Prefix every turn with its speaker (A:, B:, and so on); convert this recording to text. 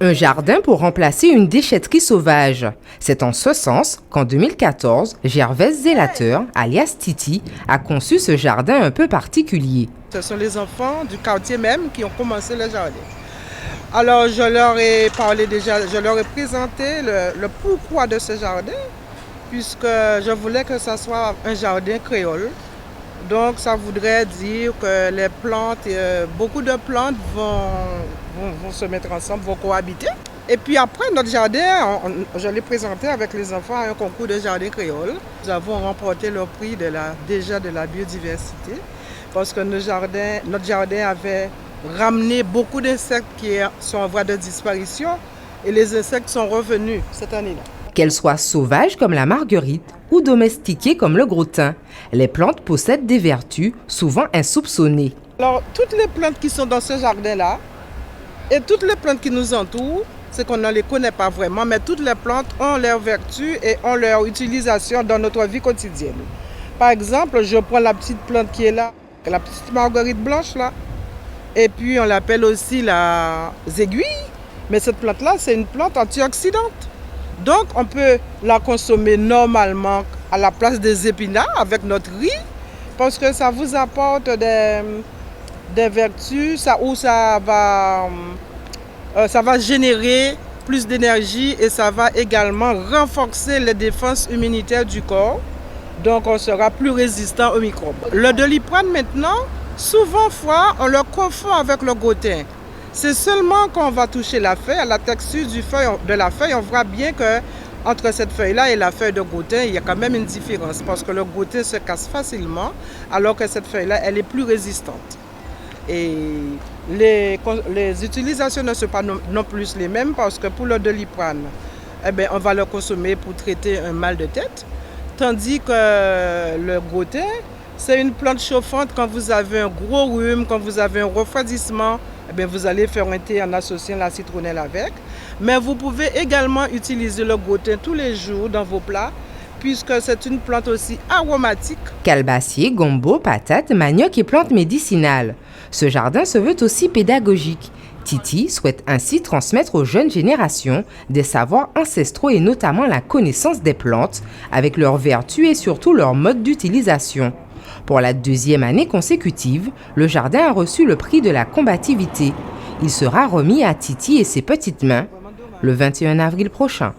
A: Un jardin pour remplacer une déchetterie sauvage. C'est en ce sens qu'en 2014, Gervaise Zélateur, alias Titi, a conçu ce jardin un peu particulier.
B: Ce sont les enfants du quartier même qui ont commencé le jardin. Alors je leur ai parlé déjà, je leur ai présenté le pourquoi de ce jardin, puisque je voulais que ce soit un jardin créole. Donc ça voudrait dire que les plantes, beaucoup de plantes vont se mettre ensemble, vont cohabiter. Et puis après notre jardin, je l'ai présenté avec les enfants à un concours de jardin créole. Nous avons remporté le prix de la biodiversité parce que notre jardin avait ramené beaucoup d'insectes qui sont en voie de disparition et les insectes sont revenus cette année-là.
A: Qu'elles soient sauvages comme la marguerite ou domestiquées comme le gros thym, les plantes possèdent des vertus souvent insoupçonnées.
B: Alors, toutes les plantes qui sont dans ce jardin-là et toutes les plantes qui nous entourent, c'est qu'on ne les connaît pas vraiment, mais toutes les plantes ont leurs vertus et ont leur utilisation dans notre vie quotidienne. Par exemple, je prends la petite plante qui est là, la petite marguerite blanche là, et puis on l'appelle aussi la aiguille, mais cette plante-là, c'est une plante antioxydante. Donc, on peut la consommer normalement à la place des épinards avec notre riz parce que ça vous apporte des vertus, ça va générer plus d'énergie et ça va également renforcer les défenses immunitaires du corps. Donc, on sera plus résistant aux microbes. Le doliprane maintenant, souvent on le confond avec le gros-thym. C'est seulement quand on va toucher la feuille, à la texture de la feuille, on voit bien que entre cette feuille-là et la feuille de gros-thym, il y a quand même une différence parce que le gros-thym se casse facilement alors que cette feuille-là, elle est plus résistante. Et les utilisations ne sont pas non plus les mêmes parce que pour le doliprane, on va le consommer pour traiter un mal de tête, tandis que le gros-thym, c'est une plante chauffante quand vous avez un gros rhume, quand vous avez un refroidissement. Vous allez faire un thé en associant la citronnelle avec. Mais vous pouvez également utiliser le gros-thym tous les jours dans vos plats, puisque c'est une plante aussi aromatique.
A: Calebassier, gombo, patates, manioc et plantes médicinales. Ce jardin se veut aussi pédagogique. Titi souhaite ainsi transmettre aux jeunes générations des savoirs ancestraux et notamment la connaissance des plantes, avec leurs vertus et surtout leur mode d'utilisation. Pour la deuxième année consécutive, le jardin a reçu le prix de la combativité. Il sera remis à Titi et ses petites mains le 21 avril prochain.